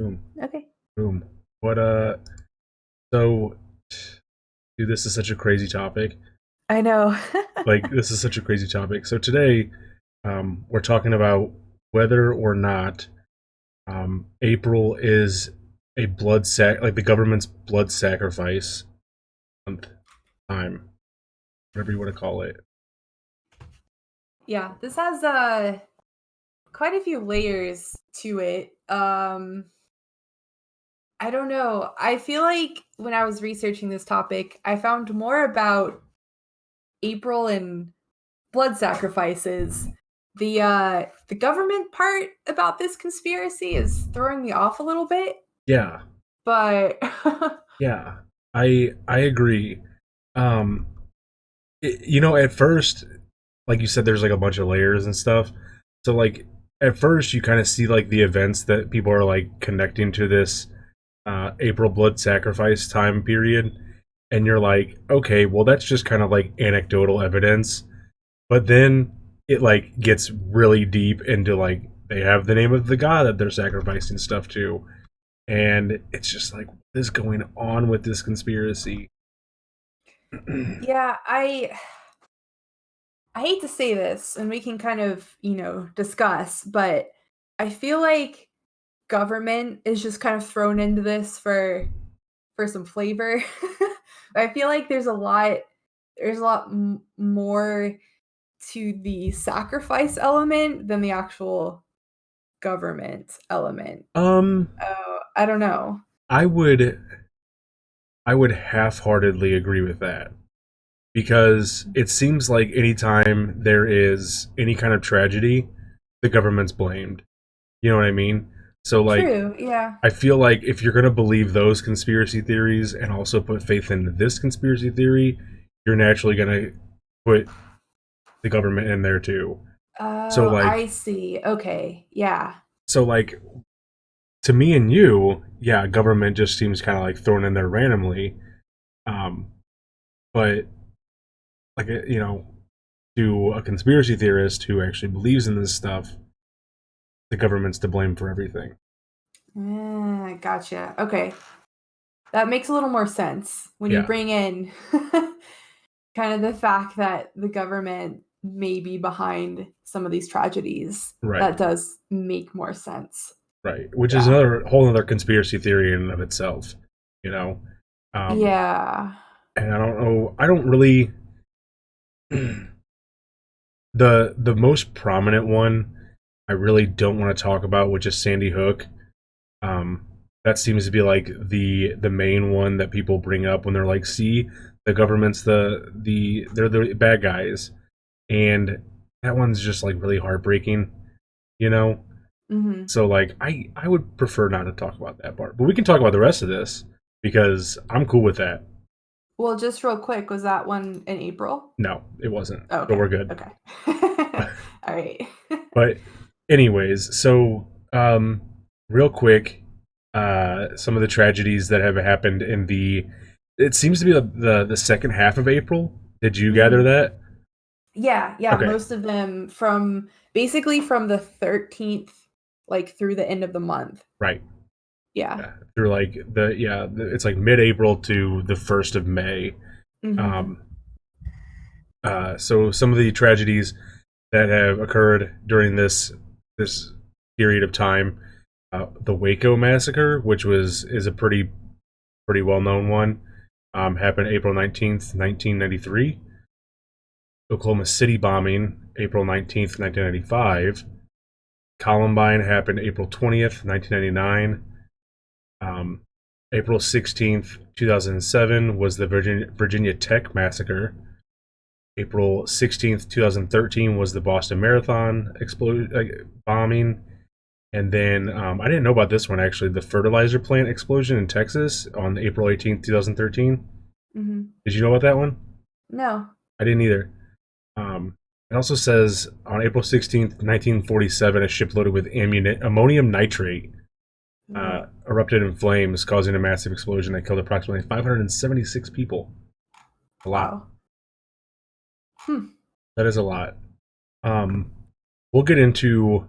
Boom. Okay. Boom. What so dude, this is such a crazy topic. I know. This is such a crazy topic. So today, we're talking about whether or not April is a like the government's blood sacrifice month time, whatever you want to call it. Yeah, this has quite a few layers to it. I don't know. I feel like when I was researching this topic, I found more about April and blood sacrifices. The government part about this conspiracy is throwing me off a little bit, Yeah, but yeah, I agree. Um, at first, like you said, there's like a bunch of layers and stuff. So like at first, you kind of see like the events that people are like connecting to this April blood sacrifice time period, and you're like, okay, well that's just kind of like anecdotal evidence. But then it like gets really deep into like they have the name of the god that they're sacrificing stuff to, and it's just like what is going on with this conspiracy? yeah, I hate to say this and we can kind of, discuss, but I feel like government is just kind of thrown into this for some flavor. I feel like there's a lot more to the sacrifice element than the actual government element. um, I don't know. I would I would half-heartedly agree with that because it seems like anytime there is any kind of tragedy, the government's blamed. You know what I mean? So like True, yeah. I feel like if you're gonna believe those conspiracy theories and also put faith in this conspiracy theory, you're naturally gonna put the government in there too. So Oh, like I see. Okay. Yeah. so like to me and you, yeah, government just seems kind of like thrown in there randomly. Um, but like to a conspiracy theorist who actually believes in this stuff, the government's to blame for everything. Gotcha. Okay. That makes a little more sense when you Yeah, bring in kind of the fact that the government may be behind some of these tragedies. right, That does make more sense. right. Which is Yeah. another whole other conspiracy theory in and of itself. You know, um, Yeah. and I don't know. I don't really the most prominent one. I really don't want to talk about, which is Sandy Hook. Um, that seems to be like the main one that people bring up when they're like, "See, the government's they're the bad guys," and that one's just like really heartbreaking, you know. Mhm. So like, I would prefer not to talk about that part, but we can talk about the rest of this because I'm cool with that. Well, just real quick, was that one in April? No, it wasn't, Oh, but okay. we're good. Okay. All right. But anyways, so real quick, some of the tragedies that have happened in the it seems to be the second half of April. Did you gather Mhm. that? Yeah, yeah, Okay, most of them from basically from the 13th, like, through the end of the month. right. Yeah. Yeah, through like it's like mid-April to the 1st of May. Mhm. Um, so some of the tragedies that have occurred during this period of time, the Waco massacre, which was is a pretty well known one, happened April 19th, 1993. Oklahoma City bombing, April 19th, 1995. Columbine happened April 20th, 1999. Um, April 16th, 2007 was the Virginia Tech massacre. April 16th, 2013 was the Boston Marathon bombing. And then I didn't know about this one actually. The fertilizer plant explosion in Texas on April 18th, 2013. Mhm. Did you know about that one? No. I didn't either. It also says on April 16th, 1947, a ship loaded with ammonium nitrate Ooh, erupted in flames, causing a massive explosion that killed approximately 576 people. A lot. wow. Hmm. That is a lot. Um, we'll get into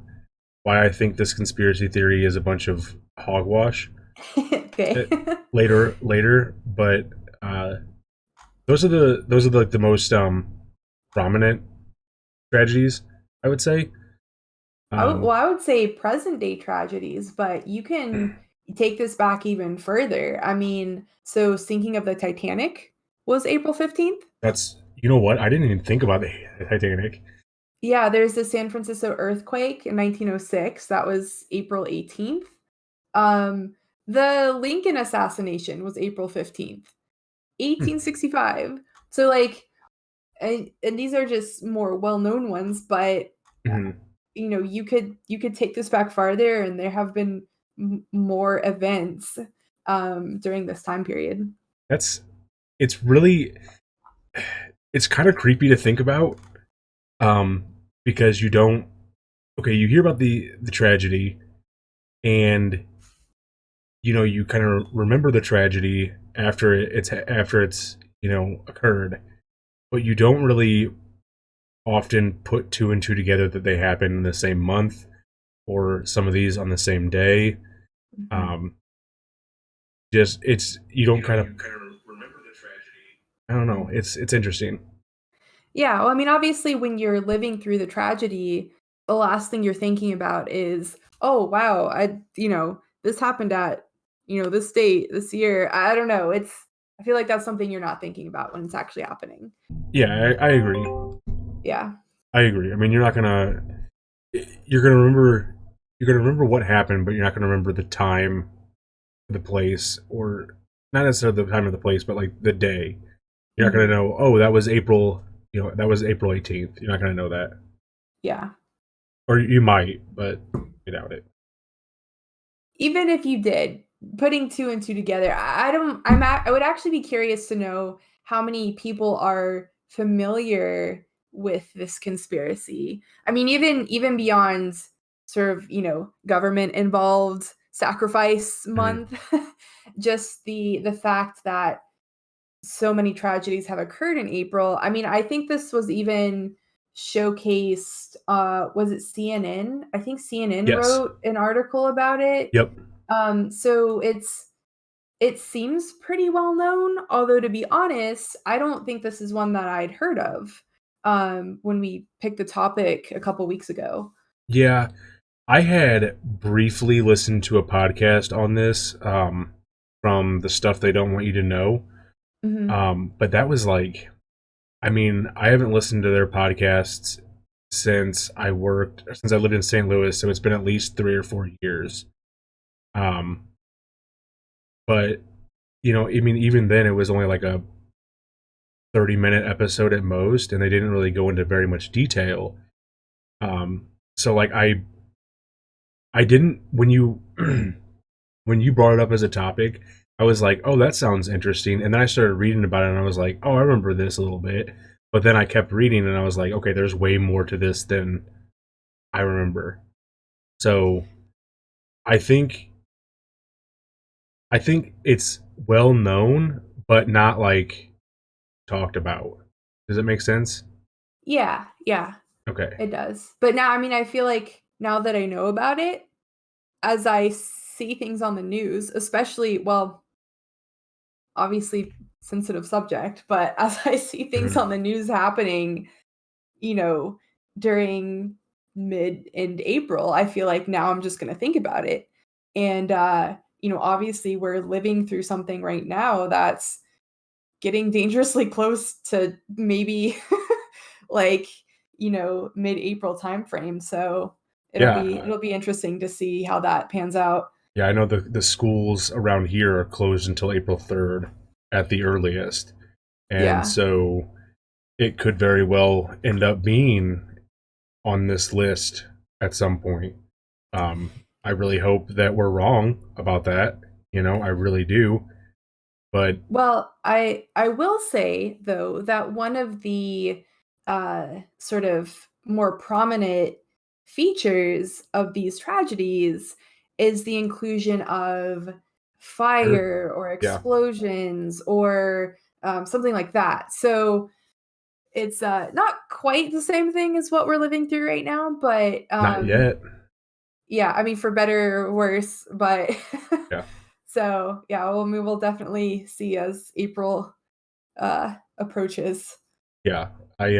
why I think this conspiracy theory is a bunch of hogwash Okay. eh, later, but uh, those are like the most prominent tragedies, I would say. Well, Um, I would say present day tragedies, but you can take this back even further. I mean, so sinking of the Titanic was April 15th. that's you know what I didn't even think about the Titanic. Yeah, there's the San Francisco earthquake in 1906. That was April 18th. Um, the Lincoln assassination was April 15th, Hmm. 1865. So like and these are just more well-known ones, but Mhm. you could take this back farther and there have been more events during this time period. That's it's really it's kind of creepy to think about um, because you don't okay you hear about the tragedy and you kind of remember the tragedy after it's occurred, but you don't really often put two and two together that they happen in the same month or some of these on the same day. Mhm. um just it's you don't kind of Remember the tragedy. I don't know, Mhm. it's interesting. Yeah, well, I mean, obviously, when you're living through the tragedy, the last thing you're thinking about is, "Oh, wow, this happened at, this date, this year." I don't know. I feel like that's something you're not thinking about when it's actually happening. Yeah, I agree. Yeah. I agree. I mean, you're gonna remember you're gonna remember what happened, but you're not gonna remember the time, the place, or not necessarily the time or the place, but like the day. You're not gonna Mhm. know. Oh, that was April. That was April 18th. You're not gonna know that, Yeah. or you might, but I doubt it. Even if you did, putting 2 and 2 together, I don't I would actually be curious to know how many people are familiar with this conspiracy. I mean, even beyond sort of, government involved sacrifice Mhm. month, just the fact that so many tragedies have occurred in April. I mean, I think this was even showcased, was it CNN? I think CNN Yes. wrote an article about it. Yep. So it seems pretty well known, although to be honest, I don't think this is one that I'd heard of, when we picked the topic a couple weeks ago. Yeah. I had briefly listened to a podcast on this from the stuff they don't want you to know. Mhm, But that was like I mean, I haven't listened to their podcasts since I lived in St. Louis, so it's been at least 3 or 4 years. Um, but I mean, even then, it was only like a 30-minute episode at most, and they didn't really go into very much detail. So like I didn't when you brought it up as a topic, I was like, oh, that sounds interesting, and then I started reading about it, and I was like, oh, I remember this a little bit. But then I kept reading, and I was like, okay, there's way more to this than I remember. So I think I think it's well known, but not like talked about. Does it make sense? yeah, yeah, Okay. it does. But now, I mean, I feel like now that I know about it, as I see things on the news, especially, well, obviously sensitive subject, but as I see things Mhm. on the news happening, you know, during mid and April, I feel like now I'm just gonna think about it. And obviously we're living through something right now that's getting dangerously close to maybe like, mid-April timeframe. So Yeah, it'll be interesting to see how that pans out. yeah. I know the schools around here are closed until April 3rd at the earliest, and Yeah. so it could very well end up being on this list at some point. I really hope that we're wrong about that. I really do. But Well, I will say though that one of the sort of more prominent features of these tragedies is the inclusion of sure, fire or yeah, explosions or something like that. So it's not quite the same thing as what we're living through right now, but not yet. Yeah, I mean, for better or worse, but Yeah, so yeah, well, we will definitely see as April approaches. yeah. I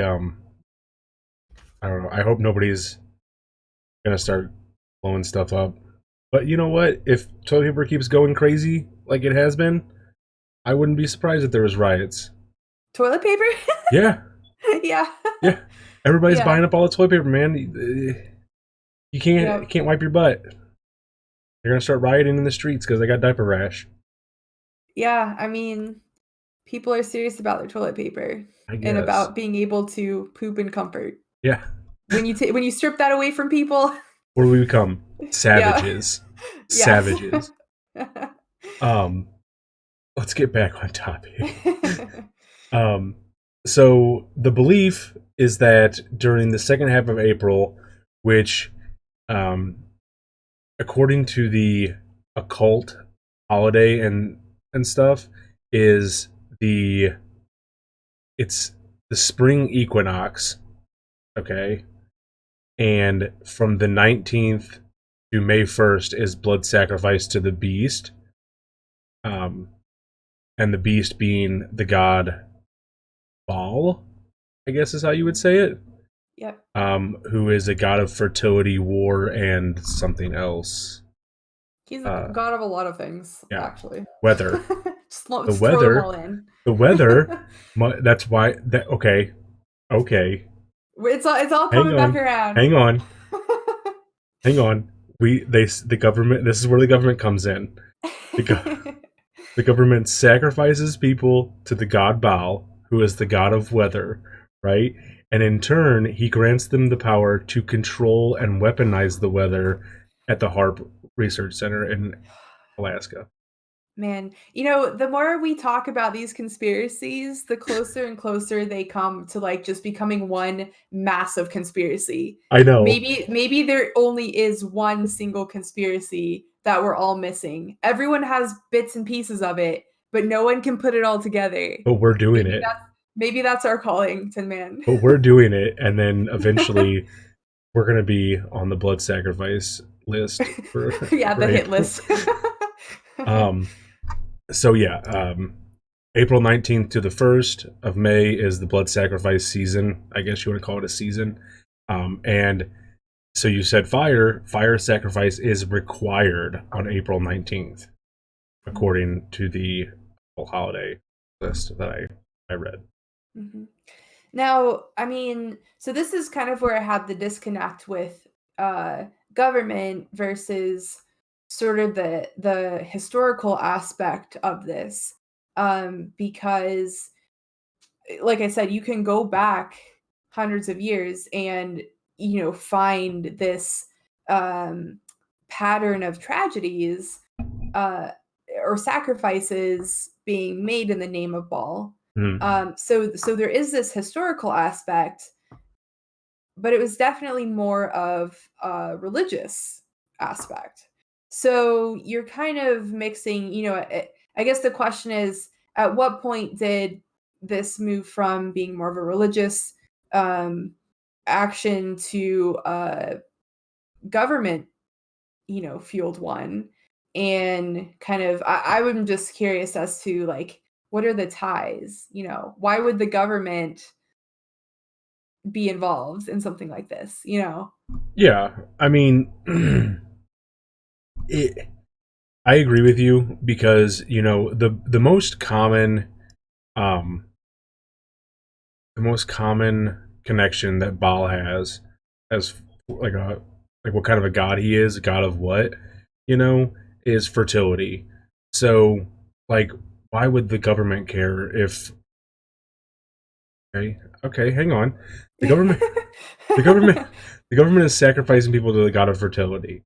I don't know. I hope nobody's gonna start blowing stuff up. But you know what? If toilet paper keeps going crazy like it has been, I wouldn't be surprised if there was riots. Toilet paper? Yeah, Yeah. yeah. Everybody's Yeah. buying up all the toilet paper, man. You can't Yep. can't wipe your butt. They're gonna start rioting in the streets because they got diaper rash. Yeah, I mean, people are serious about their toilet paper I and guess. about being able to poop in comfort. Yeah. When you strip that away from people, What do we become? yeah. Savages. Yes. Savages. Um. Let's get back on topic. Um. So the belief is that during the second half of April, which, um, according to the occult holiday and stuff, is the it's the spring equinox. Okay, and from the 19th to May 1st is blood sacrifice to the beast, um, and the beast being the god Baal, I guess is how you would say it, Yep. who is a god of fertility, war, and something else. He's the Uh, god of a lot of things, yeah, actually. weather. The Just throw them weather, all in. the weather. That's why. That okay, okay. It's all Hang coming back on, around. hang on, hang on. The government. This is where the government comes in. The The government sacrifices people to the god Baal, who is the god of weather, right? And in turn, he grants them the power to control and weaponize the weather at the HARP Research Center in Alaska. Man, the more we talk about these conspiracies, the closer and closer they come to like just becoming one massive conspiracy. I know, Maybe there only is one single conspiracy that we're all missing. Everyone has bits and pieces of it, but no one can put it all together. but we're doing Maybe it. that's our calling, Tin Man. But we're doing it, and then eventually we're going to be on the blood sacrifice list Yeah, for the hit April. list. Um, so yeah, April 19th to the 1st of May is the blood sacrifice season. I guess you want to call it a season. And so you said fire sacrifice is required on April 19th, according to the holiday list that I read. Mhm. Now, I mean, so this is kind of where I had the disconnect with government versus sort of the historical aspect of this, because, like I said, you can go back hundreds of years and find this um, pattern of tragedies uh, or sacrifices being made in the name of Baal. Mm. So there is this historical aspect, but it was definitely more of a religious aspect. So you're kind of mixing, I guess the question is, at what point did this move from being more of a religious um, action to government fueled one? And kind of, I'm just curious as to like, what are the ties? Why would the government be involved in something like this? Yeah, I mean, it, I agree with you because the most common um the most common connection that Baal has as like a like what kind of a god he is, a god of what, you know, is fertility. So like why would the government care if okay, hang on. The government the government the government is sacrificing people to the god of fertility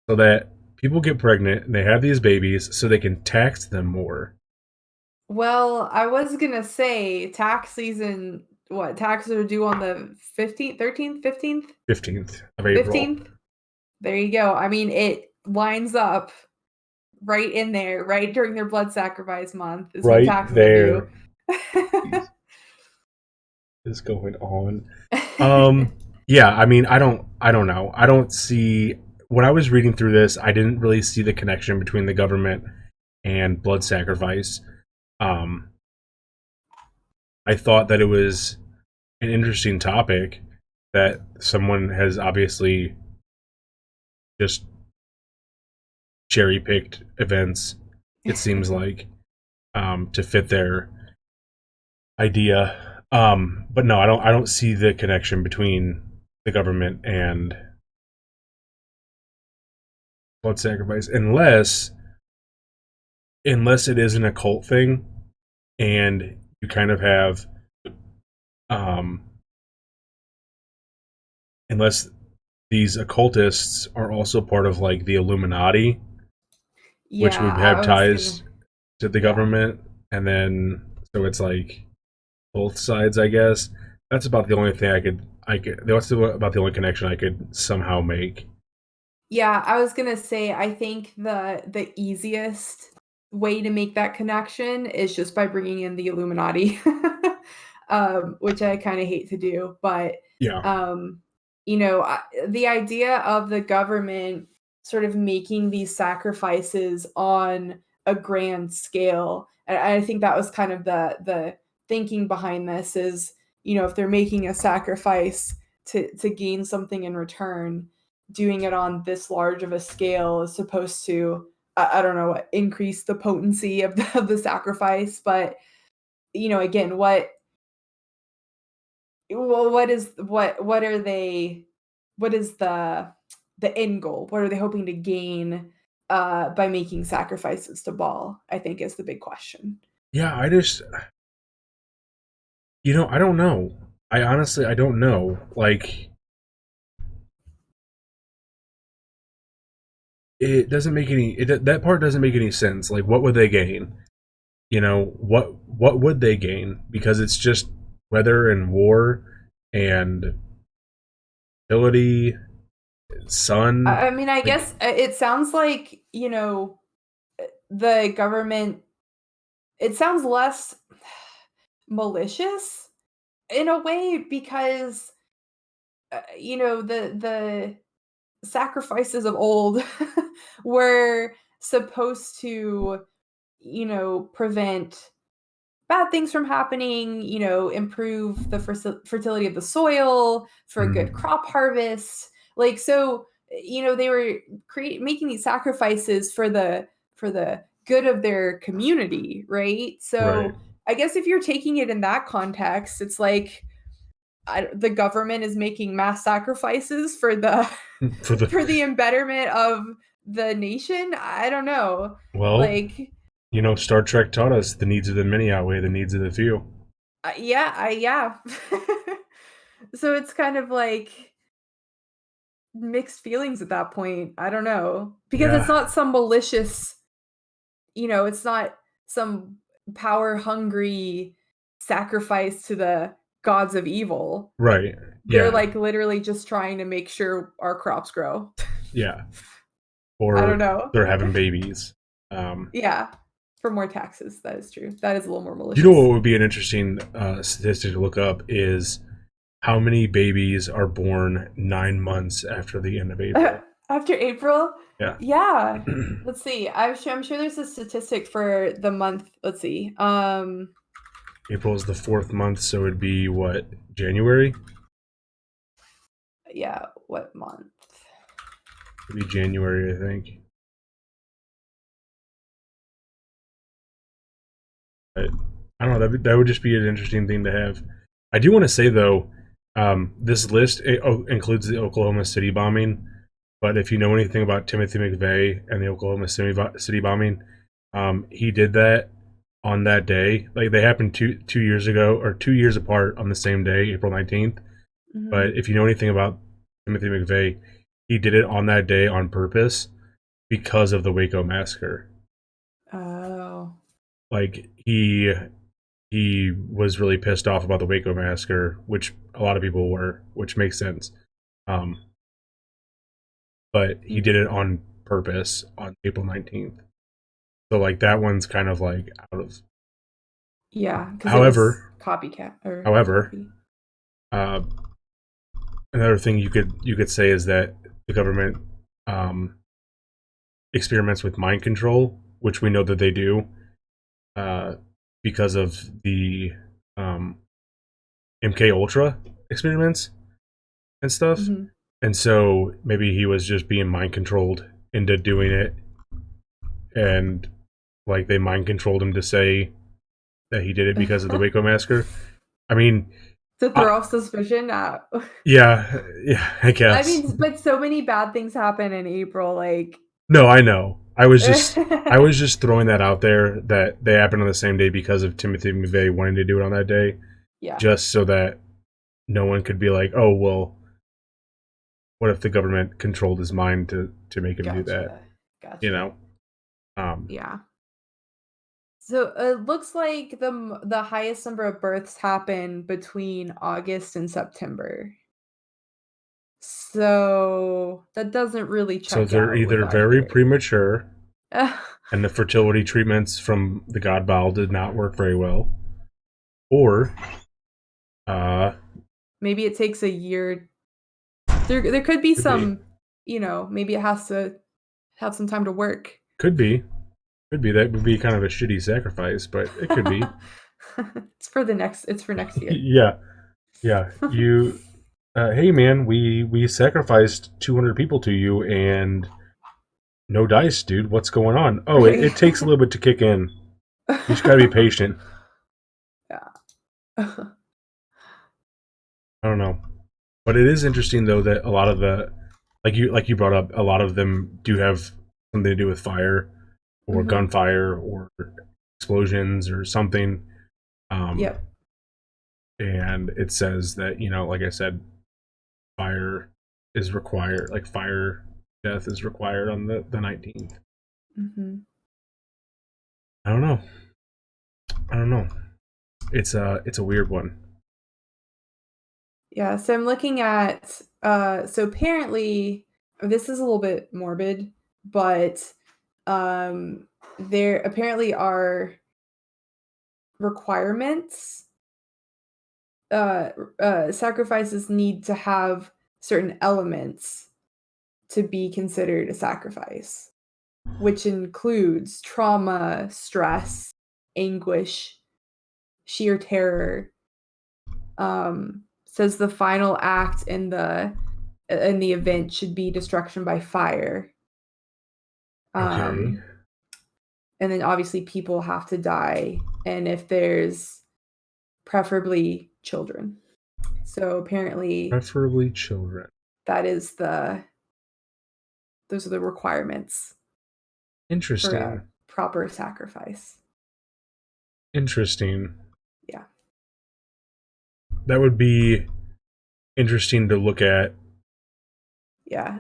so that people get pregnant and they have these babies so they can tax them more. Well, I was gonna say tax season. What taxes are due on the 15th, 13th, 15th, 15th of April. 15th? There you go. I mean, it lines up right in there, right during their blood sacrifice month is when Right taxes are due. there is going on. Um, yeah, I mean, I don't know. I don't see. when I was reading through this, I didn't really see the connection between the government and blood sacrifice. Um, I thought that it was an interesting topic that someone has obviously just cherry picked events. It seems like to fit their idea. But no, I don't. I don't see the connection between the government and blood sacrifice, unless it is an occult thing, and you kind of have, um, unless these occultists are also part of like the Illuminati, which Yeah, would have I was gonna. ties to the Yeah, government, and then so it's like both sides, I guess. That's about the only thing I could. That's about the only connection I could somehow make. yeah, I was gonna say. I think the easiest way to make that connection is just by bringing in the Illuminati, which I kind of hate to do, but Yeah. um, the idea of the government sort of making these sacrifices on a grand scale, and I think that was kind of the thinking behind this is, if they're making a sacrifice to gain something in return, doing it on this large of a scale is supposed to, I don't know, increase the potency of the sacrifice. But again, what are they, what is the end goal? What are they hoping to gain by making sacrifices to Baal? I think is the big question. Yeah, I just, I don't know. I honestly, I don't know. Like, it doesn't make any, that part doesn't make any sense. Like, what would they gain? What would they gain? Because it's just weather and war and ability, sun. I mean, I Like, guess it sounds like, the government, it sounds less malicious in a way because, the sacrifices of old were supposed to, prevent bad things from happening, improve the fertility of the soil for a good mm, crop harvest. Like, so, they were making these sacrifices for the good of their community, right? right. So, I guess if you're taking it in that context, it's like the government is making mass sacrifices for the For the, for the embetterment of the nation. I don't know. well, Like, Star Trek taught us the needs of the many outweigh the needs of the few. yeah. So it's kind of like mixed feelings at that point. I don't know. Because it's Yeah, not some malicious, it's not some power hungry sacrifice to the gods of evil. right. They're Yeah, like literally just trying to make sure our crops grow. yeah. I don't Or know. they're having babies. Um, Yeah. For more taxes. That is true. That is a little more what malicious. would be an interesting statistic to look up is how many babies are born 9 months after the end of April. After April? Yeah. Yeah. Let's see. I'm sure there's a statistic for the month. Let's see. April is the fourth month, so it'd be what, January? Yeah, what month? It'd be January, I think. But I don't know. That would just be an interesting thing to have. I do want to say though, this list includes the Oklahoma City bombing. But if you know anything about Timothy McVeigh and the Oklahoma City bombing, he did that on that day. Like they happened 2 years ago, or 2 years apart on the same day, April 19th. But Mhm. if you know anything about Timothy McVeigh, he did it on that day on purpose because of the Waco massacre. Oh. Like he was really pissed off about the Waco massacre, which a lot of people were, which makes sense. Um, but he Y did it on purpose on April 19th. So like that one's kind of like out of. yeah, because it was However, copycat or however, copy. uh, another thing you could say is that the government um, experiments with mind control, which we know that they do uh, because of the um, MK Ultra experiments and stuff. Hmm. And so maybe he was just being mind controlled into doing it, and like they mind controlled him to say that he did it because of the Waco massacre. I mean, To I, throw off suspicion. yeah, I I guess. mean, but so many bad things happen in April. Like, No, I know. I was just throwing that out there that they happened on the same day because of Timothy McVeigh wanting to do it on that day, yeah, just so that no one could be like, oh well, what if the government controlled his mind to make him do that? gotcha, You gotcha. know. Um, Yeah. So it looks like the highest number of births happen between August and September. So that doesn't really so check they're out with either our very theory. premature, and the fertility treatments from the God Bowel did not work very well, or uh, Maybe it takes a year. There could be could be, some, maybe it has to have some time to work. could be, could be. That would be kind of a shitty sacrifice, but it could be. It's for next year. Yeah, yeah. You, hey man, we sacrificed 200 people to you, and no dice, dude. What's going on? Oh, it Right. takes a little bit to kick in. You just gotta be patient. Yeah. I don't know, but it is interesting though that a lot of the, like you brought up, a lot of them do have something to do with fire or Mhm. gunfire or explosions or something. Um, Yep. and it says that, like I said, fire is required. Like fire death is required on the 19th. Mhm. I don't know. I don't know. It's a weird one. Yeah, so I'm looking at so apparently this is a little bit morbid, but there apparently are requirements. Sacrifices need to have certain elements to be considered a sacrifice, which includes trauma, stress, anguish, sheer terror. Says the final act in the event should be destruction by fire. Okay. Um, and then obviously people have to die, and if there's preferably children. So apparently Preferably children. that is the those are the requirements for a Interesting. proper sacrifice. Interesting. Yeah. That would be interesting to look at. Yeah.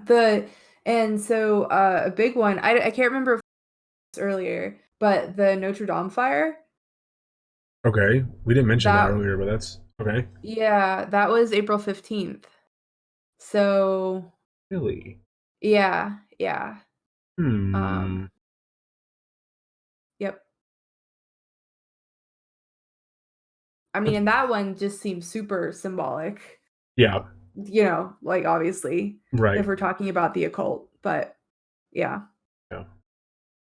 And so a big one, I can't remember if it was earlier, but the Notre Dame fire, Okay. We didn't mention that that earlier, but that's okay. yeah, that was April 15th. So Really? yeah, yeah. Hmm. Um, yep. I mean, and that one just seems super symbolic. Yeah. Like obviously, if Right. we're talking about the occult, but yeah. Yeah.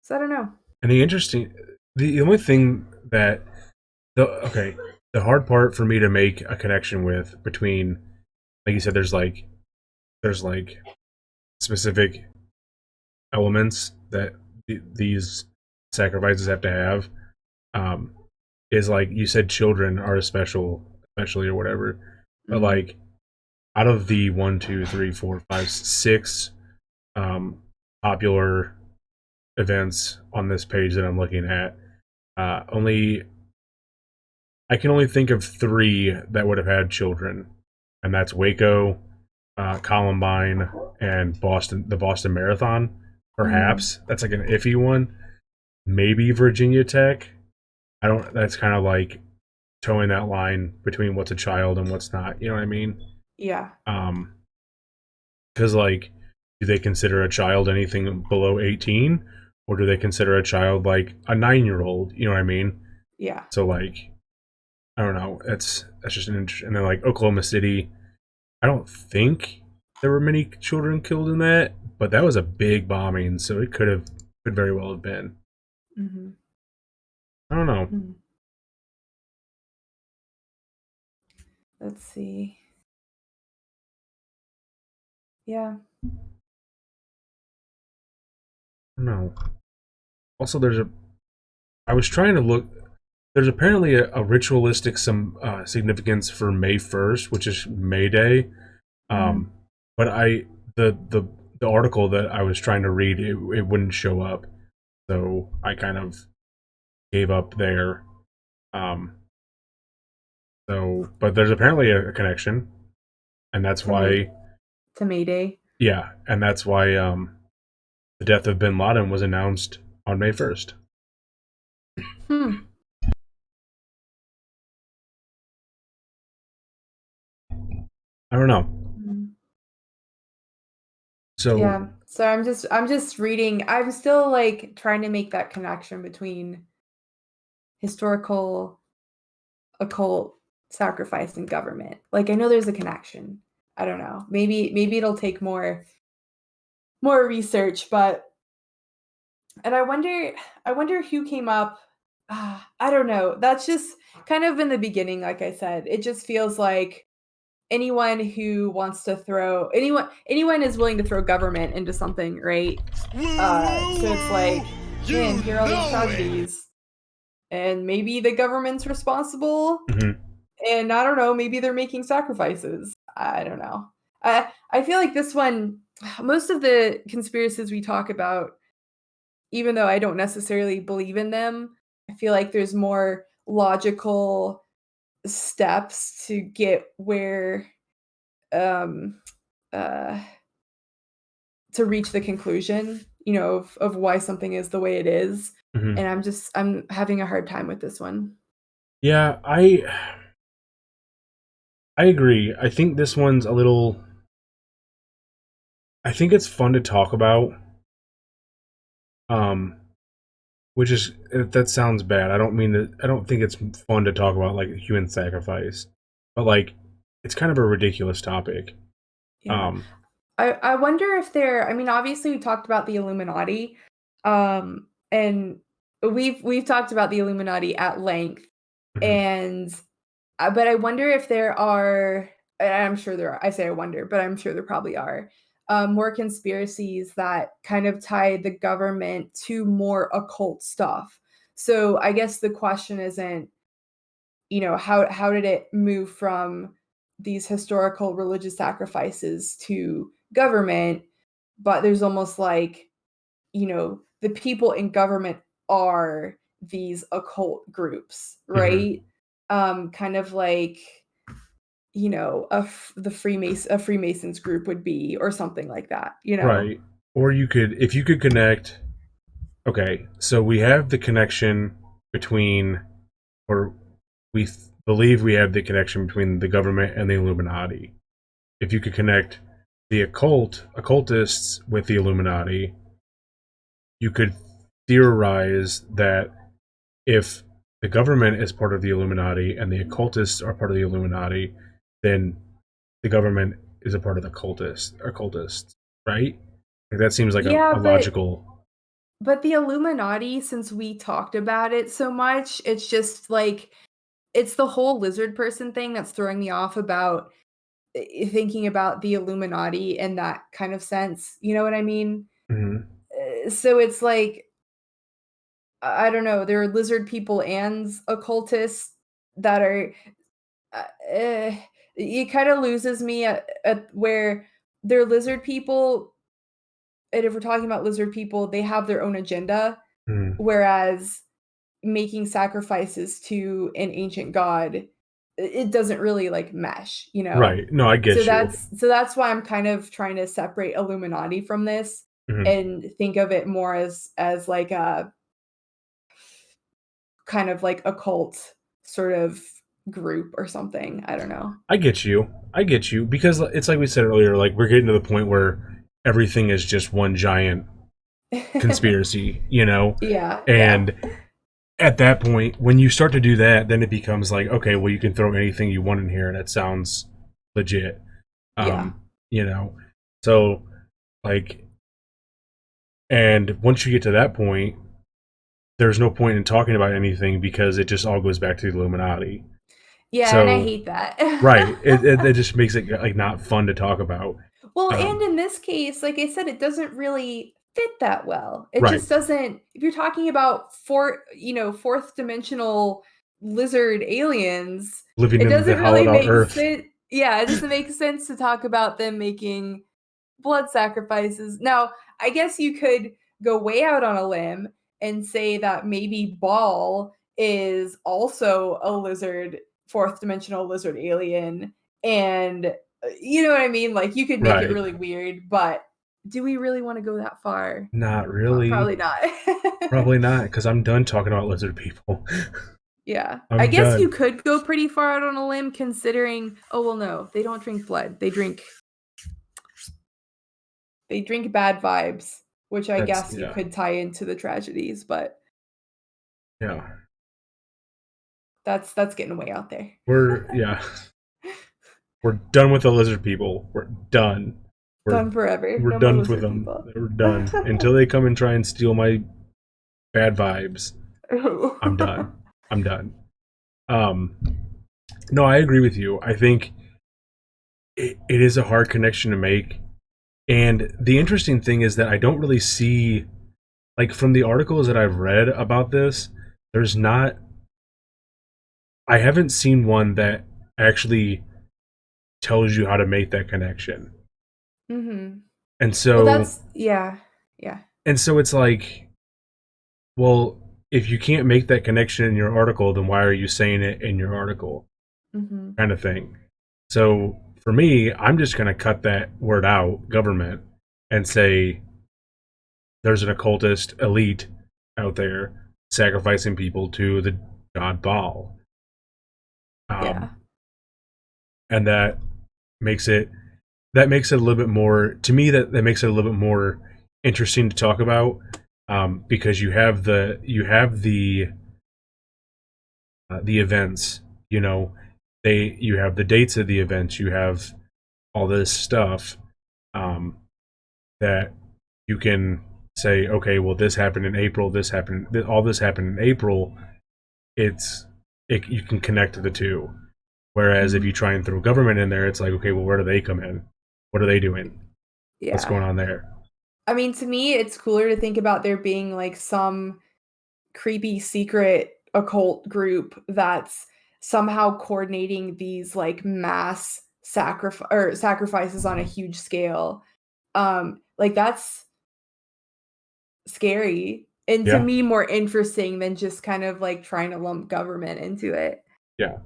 So I don't know. And the only thing that the hard part for me to make a connection with between, like you said, there's like specific elements that these sacrifices have to have. Um, is like you said, children are especially or whatever. But Mhm. like out of the one, two, three, four, five, six um, popular events on this page that I'm looking at, only I can only think of three that would have had children, and that's Waco, Columbine, and the Boston Marathon. Mhm. Perhaps that's like an iffy one. Maybe Virginia Tech. I don't. That's kind of like towing that line between what's a child and what's not. You know what I mean? Yeah. Um, because like, do they consider a child anything below 18, or do they consider a child like a 9 year old? You know what I mean? Yeah. So like, I don't know. That's just an interesting. And then like Oklahoma City, I don't think. there were many children killed in that, but that was a big bombing, so it could very well have been. Mm-hmm. I don't know. Hmm. Let's see. Yeah. No. Also, I was trying to look. There's apparently a ritualistic some significance for May 1st, which is May Day. Mm-hmm. Um, but the article that I was trying to read, it wouldn't show up, so I kind of gave up there. Um, but there's apparently a connection, and that's To May why, to Mayday. yeah, and that's why the death of Bin Laden was announced on May 1st. Hmm. I don't know. Mm-hmm. So, Yeah. So I'm just reading. I'm still like trying to make that connection between historical, occult, sacrifice, and government. Like I know there's a connection. I don't know. Maybe it'll take more research, but and I wonder who came up. I don't know. That's just kind of in the beginning, like I said. It just feels like anyone who wants to throw anyone is willing to throw government into something, right? Woo, So woo, it's woo! like, man, You here are all these know it! tragedies, and maybe the government's responsible, mhm, and I don't know, maybe they're making sacrifices. I don't know. I feel like this one, most of the conspiracies we talk about, even though I don't necessarily believe in them, I feel like there's more logical steps to get where um uh to reach the conclusion, of why something is the way it is. mhm. And I'm having a hard time with this one. Yeah, I agree. I think this one's a little. I think it's fun to talk about. Um, which is that sounds bad. I don't mean that. I don't think it's fun to talk about like human sacrifice, but like it's kind of a ridiculous topic. Yeah. Um, I wonder if I mean, obviously we talked about the Illuminati, and we've talked about the Illuminati at length, mhm, and but I wonder if there are, and I'm sure there are. I say I wonder, but I'm sure there probably are, more conspiracies that kind of tie the government to more occult stuff. So I guess the question isn't, how did it move from these historical religious sacrifices to government, but there's almost like, the people in government are these occult groups, mhm. right? Kind of like, a Freemasons group would be, or something like that. Right. Or you could, if you could connect. Okay, so we have the connection between, or believe we have the connection between the government and the Illuminati. If you could connect the occultists with the Illuminati, you could theorize that if the government is part of the Illuminati and the occultists are part of the Illuminati, then the government is a part of the occultists, right? Like that seems like Yeah, a but logical. the Illuminati, since we talked about it so much, it's just like it's the whole lizard person thing that's throwing me off about thinking about the Illuminati in that kind of sense. You know what I mean? Mhm. So it's like, I don't know, there are lizard people and occultists that are, uh, eh, it kind of loses me at where they're lizard people. And if we're talking about lizard people, they have their own agenda, Mhm. whereas making sacrifices to an ancient god, it doesn't really like mesh. Right. No, I So get you. that's why I'm kind of trying to separate Illuminati from this Mhm. and think of it more as like a kind of like occult sort of group or something. I don't know. I get you. I get you because it's like we said earlier. Like we're getting to the point where everything is just one giant conspiracy, Yeah, yeah. and at that point, when you start to do that, then it becomes like, okay, well, you can throw anything you want in here, and it sounds legit. Yeah. Um, you know. So like, and once you get to that point, there's no point in talking about anything because it just all goes back to the Illuminati. Yeah, and I So hate that. right, it just makes it like not fun to talk about. Well, and Um, in this case, like I said, it doesn't really fit that well. It right, just doesn't. If you're talking about fourth dimensional lizard aliens, living it in the doesn't really hollowed out make Earth. sense. Yeah, it doesn't make sense to talk about them making blood sacrifices. Now, I guess you could go way out on a limb and say that maybe Ball is also a lizard, fourth dimensional lizard alien. And you know what I mean? Like, you could make it Right, really weird, but do we really want to go that far? not really. Probably not. Probably not, because I'm done talking about lizard people. Yeah. I I'm guess you done. could go pretty far out on a limb considering, oh, well, no, they don't drink blood. They drink bad vibes, which I That's guess you yeah, could tie into the tragedies, but yeah. that's getting way out there. We're yeah, we're done with the lizard people. We're done. We're Done forever. we're No more done with lizard them. people. We're done until they come and try and steal my bad vibes. I'm done. I'm done. Um, no, I agree with you. I think it is a hard connection to make. And the interesting thing is that I don't really see, like, from the articles that I've read about this, there's not, I haven't seen one that actually tells you how to make that connection. Mhm. And Well, so, that's yeah. Yeah. and so it's like, well, if you can't make that connection in your article, then why are you saying it in your article? Mhm. Kind of thing. So for me, I'm just going to cut that word out, government, and say there's an occultist elite out there sacrificing people to the god Baal. Yeah. Um, and makes it that makes it a little bit more to me that makes it a little bit more interesting to talk about because you have the events, you know, you have the dates of the events, you have all this stuff um, that you can say, okay, well, this happened in April, all this happened in April. You can connect the two. Whereas if you Mhm. try and throw government in there, it's like, okay, well, where do they come in? What are they doing? What's Yeah. going on there? I mean, to me, it's cooler to think about there being, like, some creepy secret occult group that's somehow coordinating these, like, mass sacrifices on a huge scale. Like, that's scary, and to Yeah, me, more interesting than just kind of, like, trying to lump government into it. yeah.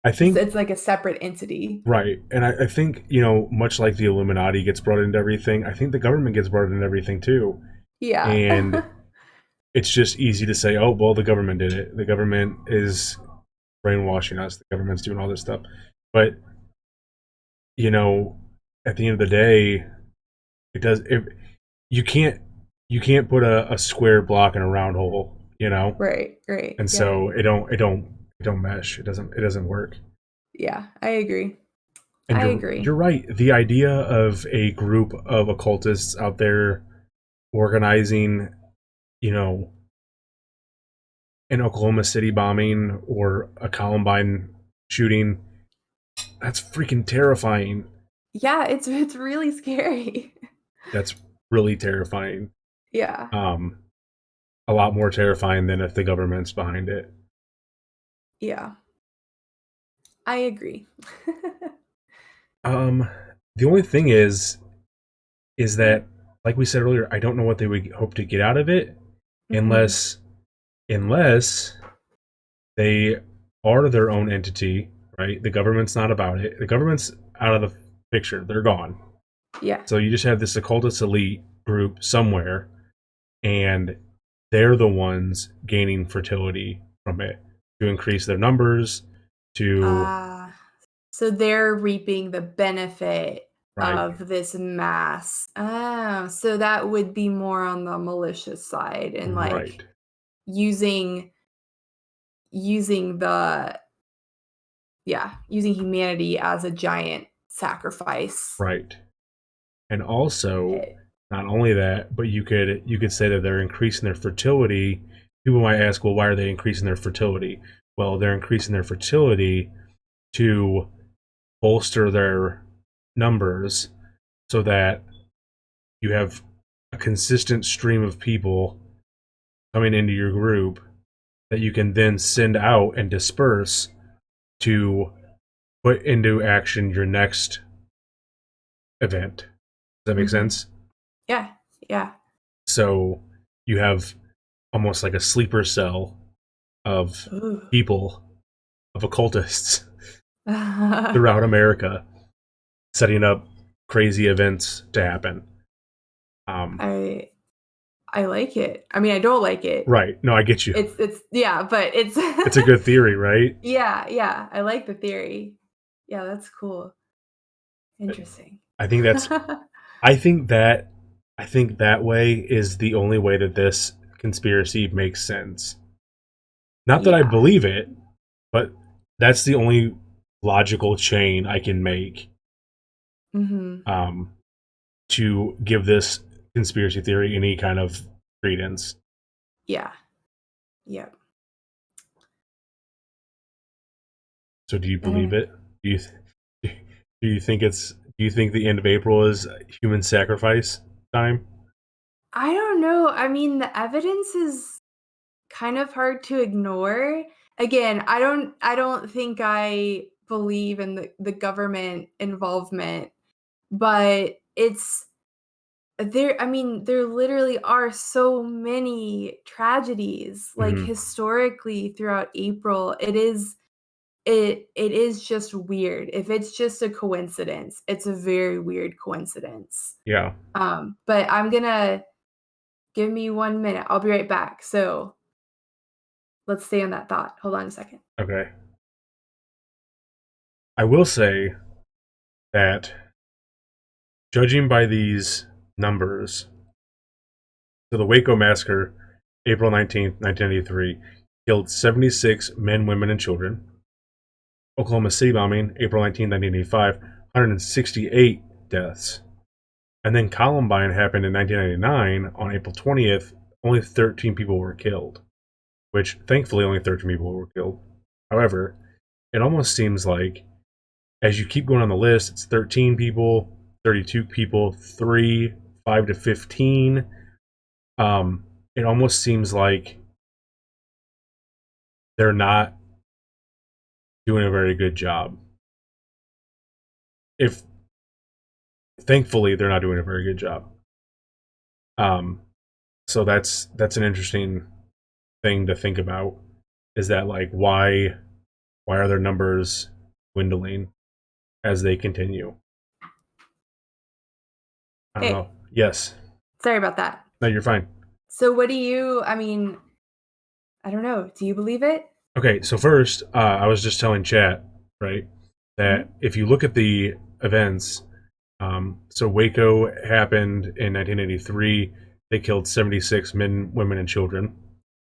I It's think it's like a separate entity. right, and I think much like the Illuminati gets brought into everything, I think the government gets brought into everything too, Yeah. and it's just easy to say, oh, well, the government did it. The government is brainwashing us. The government's doing all this stuff, but you know, at the end of the day, it does. You can't you can't put a square block in a round hole, Right, right, and yeah. so it don't mesh. It doesn't work. Yeah, I agree. And I you're agree. right. The idea of a group of occultists out there organizing, you know, an Oklahoma City bombing or a Columbine shooting, that's freaking terrifying. Yeah, it's really scary. That's really terrifying. Yeah, Um, a lot more terrifying than if the government's behind it. yeah, I agree. Um, the only thing is that, like we said earlier, I don't know what they would hope to get out of it Mhm. unless they are their own entity, right? The government's not about it. The government's out of the picture. They're gone. Yeah. So you just have this occultist elite group somewhere, and they're the ones gaining fertility from it to increase their numbers. To Ah, so they're reaping the benefit right, of this mass. Oh, so that would be more on the malicious side and, like, right, using using the yeah, using humanity as a giant sacrifice. right. And also, Okay. not only that, but you could say that they're increasing their fertility. People might ask, well, why are they increasing their fertility? Well, they're increasing their fertility to bolster their numbers so that you have a consistent stream of people coming into your group that you can then send out and disperse to put into action your next event. Does that make Mm-hmm. sense? Yeah. Yeah. So you have almost like a sleeper cell of Ooh. people, of occultists throughout America setting up crazy events to happen. Um, I I like it. I mean, I don't like it. right. No, I get you. It's yeah, but it's It's a good theory, right? yeah, yeah. I like the theory. Yeah, that's cool. Interesting. I think that's I think that I think that way is the only way that this conspiracy makes sense. Not that I Yeah. believe it, but that's the only logical chain I can make Mhm. um, to give this conspiracy theory any kind of credence. Yeah. Yep. So, do you I don't believe know. it? Do you do you think it's do you think the end of April is human sacrifice time? I don't know. I mean, the evidence is kind of hard to ignore. Again, I don't think I believe in the government involvement, but it's there I mean, there literally are so many tragedies, like, Hmm. historically throughout April. It is just weird. If it's just a coincidence, it's a very weird coincidence. Yeah. But I'm gonna give me 1 minute. I'll be right back. So, let's stay on that thought. Hold on a second. Okay. I will say that judging by these numbers, so the Waco massacre, April 19th, 1993, killed 76 men, women, and children. Oklahoma City bombing, April 19th, 1985, 168 deaths. And then Columbine happened in 1999 on April 20th. Only 13 people were killed, which thankfully only 13 people were killed. However, it almost seems like as you keep going on the list, it's 13 people, 32 people, 3, 5 to 15. It almost seems like they're not doing a very good job. If thankfully they're not doing a very good job. Um, so that's an interesting thing to think about. Is that like why are their numbers dwindling as they continue? I don't know. Hey, Yes. sorry about that. No, you're fine. So what do you I mean, I don't know. Do you believe it? Okay, so first, I was just telling chat, right, that Mhm. if you look at the events, so Waco happened in 1983. They killed 76 men, women, and children.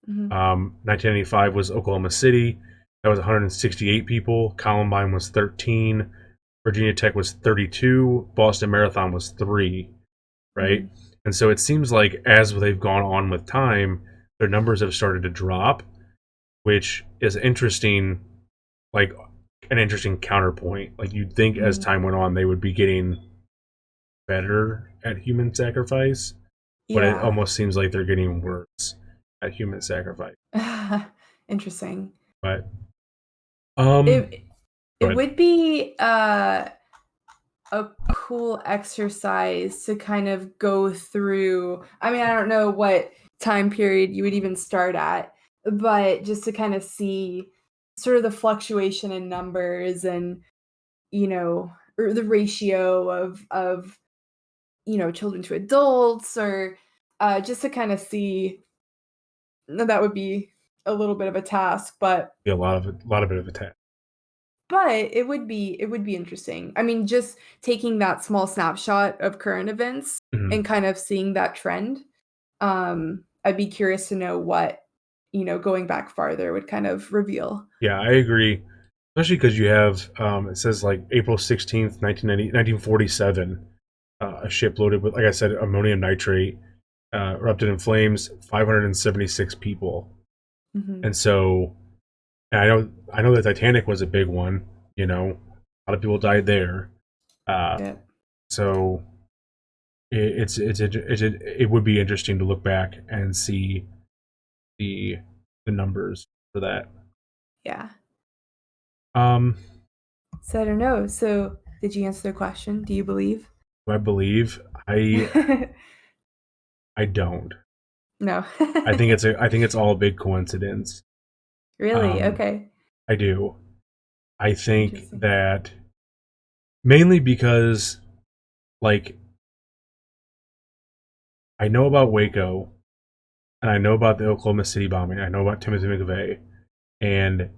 Mhm. 1995 was Oklahoma City. That was 168 people. Columbine was 13. Virginia Tech was 32. Boston Marathon was 3, right? Mhm. And so it seems like as they've gone on with time, their numbers have started to drop, which is interesting, like an interesting counterpoint. Like you'd think as Mhm. time went on, they would be getting better at human sacrifice, but it Yeah. almost seems like they're getting worse at human sacrifice. Interesting. But um, It go it ahead. would be a cool exercise to kind of go through. I mean, I don't know what time period you would even start at, but just to kind of see sort of the fluctuation in numbers and, or the ratio of children to adults, or just to kind of see. That would be a little bit of a task, but Be a lot of it, a lot of bit of attack. it would be interesting. I mean, just taking that small snapshot of current events Mhm. and kind of seeing that trend. I'd be curious to know what, going back farther would kind of reveal. Yeah, I agree. Especially because you have it says like April 16th, 1947. a ship loaded with, like I said, ammonium nitrate erupted in flames. 576 people, Hmm. and so and I know the Titanic was a big one. A lot of people died there. Uh, Yeah. so it would be interesting to look back and see the the numbers for that. Yeah. Um, So I don't know. So did you answer the question? Do you believe? I believe I don't. No. I think it's all a big coincidence. Really? Um, Okay. I do. I think Interesting. that mainly because like I know about Waco and I know about the Oklahoma City bombing. I know about Timothy McVeigh, and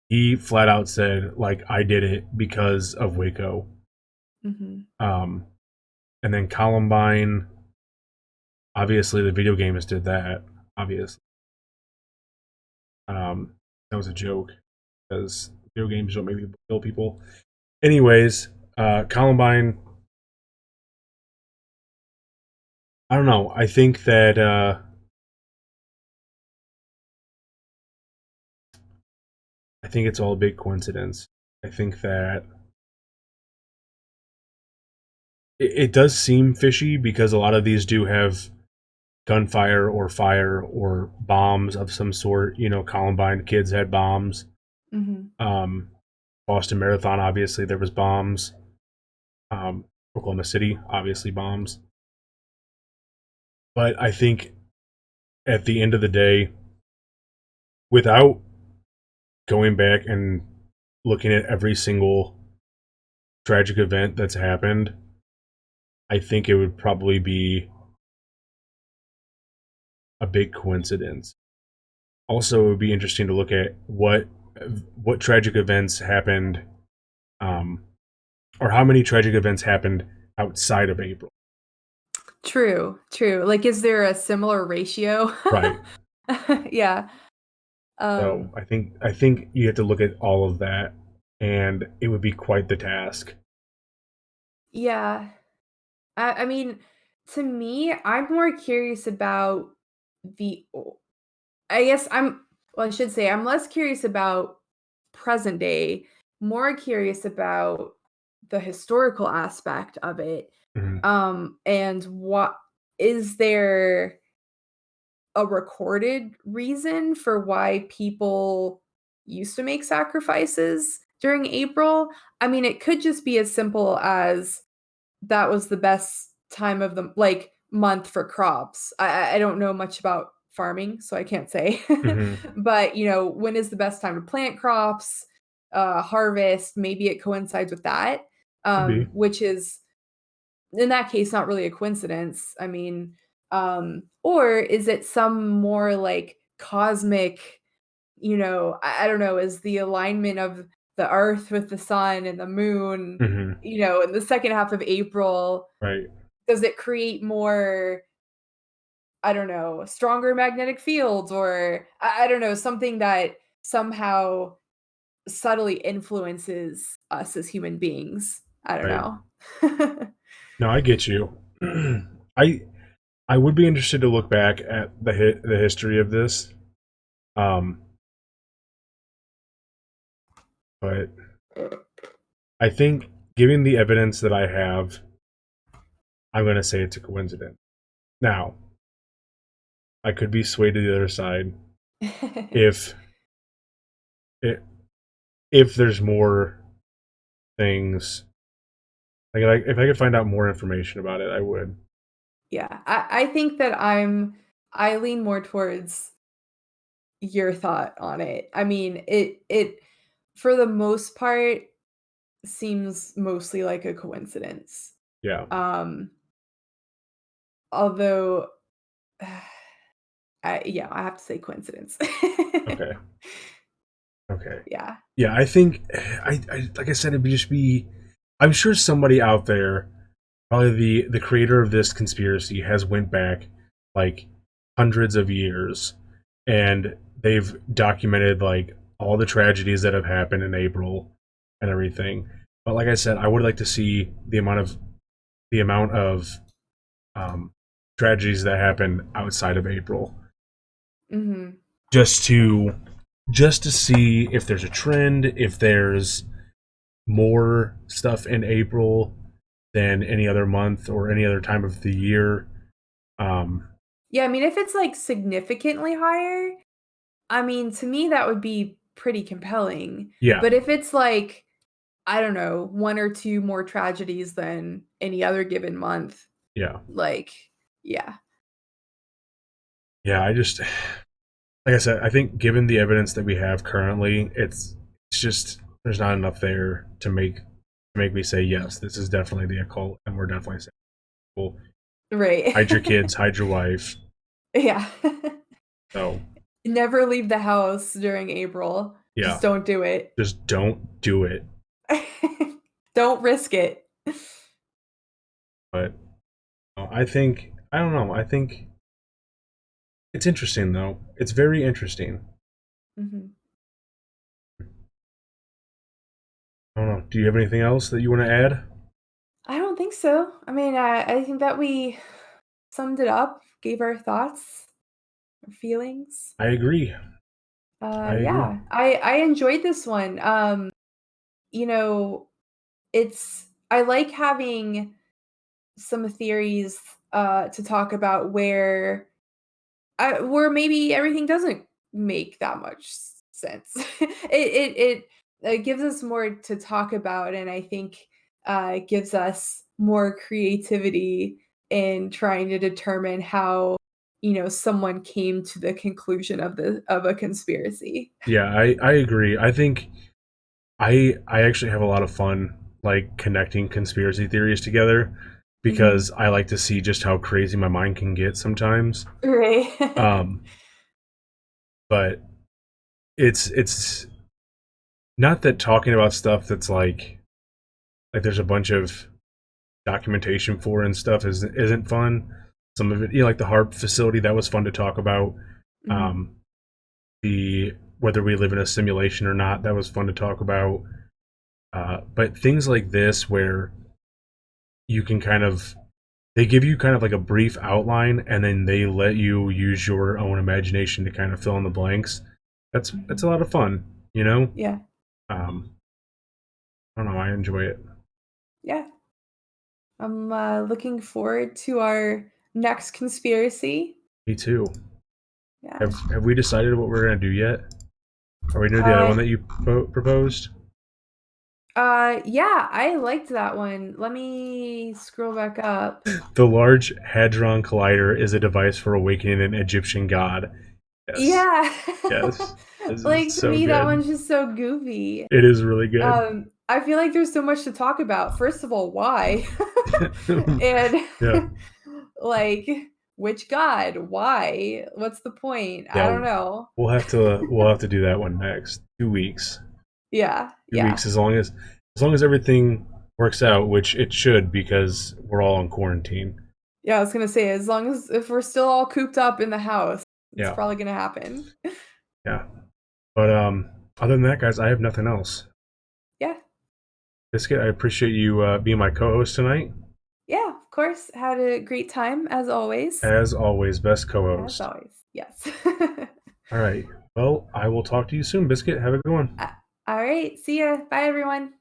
he flat out said like I did it because of Waco. Hmm. Um, and then Columbine, obviously the video games did that. Obviously, that was a joke because video games don't make people kill people. Anyways, Columbine. I don't know. I think it's all a big coincidence. I think that it does seem fishy because a lot of these do have gunfire or fire or bombs of some sort. Columbine kids had bombs. Hmm. Um, Boston Marathon, obviously, there was bombs. Um, Oklahoma City, obviously, bombs. But I think at the end of the day, without going back and looking at every single tragic event that's happened, I think it would probably be a big coincidence. Also, it would be interesting to look at what tragic events happened, um, or how many tragic events happened outside of April. True. True. Like, is there a similar ratio? Right. Yeah. So Um, I think you have to look at all of that, and it would be quite the task. yeah. I mean, to me, I'm more curious about the I guess well, I should say I'm less curious about present day, more curious about the historical aspect of it. Mhm. And what is there a recorded reason for why people used to make sacrifices during April? I mean, it could just be as simple as that was the best time of the like month for crops. I don't know much about farming, so I can't say. Mhm. But when is the best time to plant crops, harvest? Maybe it coincides with that, Could be. which is in that case not really a coincidence. I mean, or is it some more like cosmic? I don't know. Is the alignment of the Earth with the sun and the moon? Mhm. In the second half of April, Right. does it create more, I don't know, stronger magnetic fields or I don't know, something that somehow subtly influences us as human beings? I don't Right. know. No, I get you. I I would be interested to look back at the history of this. Um, but I think, given the evidence that I have, I'm going to say it's a coincidence. Now, I could be swayed to the other side if it, if there's more things. Like, if I could find out more information about it, I would. Yeah, I think that I lean more towards your thought on it. I mean, it for the most part seems mostly like a coincidence. Yeah. Um, although I have to say coincidence. Okay. Okay. Yeah. Yeah, I think I like I said, it'd just be. I'm sure somebody out there, probably the creator of this conspiracy, has went back like hundreds of years, and they've documented like all the tragedies that have happened in April and everything. But like I said, I would like to see the amount of the amount of um, tragedies that happen outside of April, Mm-hmm. just to see if there's a trend, if there's more stuff in April than any other month or any other time of the year. Um, Yeah, I mean, if it's like significantly higher, I mean, to me, that would be pretty compelling. yeah, But if it's like, I don't know, one or two more tragedies than any other given month, yeah, like, yeah. yeah. I just, like I said, I think given the evidence that we have currently, it's just there's not enough there to make me say yes, this is definitely the occult, and we're definitely saying, well, Right. hide your kids, hide your wife. Yeah. So Never leave the house during April. yeah, Just don't do it. just don't do it. Don't risk it. But I think I don't know. I think it's interesting though. It's very interesting. Mhm. I don't know. Do you have anything else that you want to add? I don't think so. I mean, I think that we summed it up, gave our thoughts, our feelings. I agree. I agree. Yeah, I enjoyed this one. You know, it's I like having some theories to talk about where maybe everything doesn't make that much sense. It gives us more to talk about, and I think it gives us more creativity in trying to determine how someone came to the conclusion of a conspiracy. Yeah, I agree. I think I actually have a lot of fun like connecting conspiracy theories together Hmm. because I like to see just how crazy my mind can get sometimes. Right. Um, but it's not that talking about stuff that's like there's a bunch of documentation for and stuff isn't fun. Some of it, like the harp facility, that was fun to talk about. Hmm. Um, the whether we live in a simulation or not, that was fun to talk about. But things like this, where you can kind of they give you kind of like a brief outline, and then they let you use your own imagination to kind of fill in the blanks. That's a Hmm. lot of fun, you know. Yeah. Um, I don't know. I enjoy it. Yeah. I'm looking forward to our next conspiracy. Me too. Yeah. Have we decided what we're gonna do yet? Are we doing the other Uh one that you proposed? yeah, I liked that one. Let me scroll back up. The Large Hadron Collider is a device for awakening an Egyptian god. Yes, Yeah. yes, this is Like to so me that good. one's just so goofy. It is really good. I feel like there's so much to talk about. First of all, why? And Yeah, like which god? Why? What's the point? I yeah. don't know. We'll have to do that one next. 2 weeks. Yeah, 2 weeks, yeah. as long as everything works out, which it should because we're all on quarantine. Yeah, I was gonna say, as long as if we're still all cooped up in the house, it's Yeah, probably gonna happen. yeah. But other than that, guys, I have nothing else. Yeah, Biscuit, I appreciate you being my co-host tonight. yeah, of course. Had a great time as always. As always, best As co-host. always, yes. All right. Well, I will talk to you soon, Biscuit. Have a good one. All right, see ya. Bye, everyone.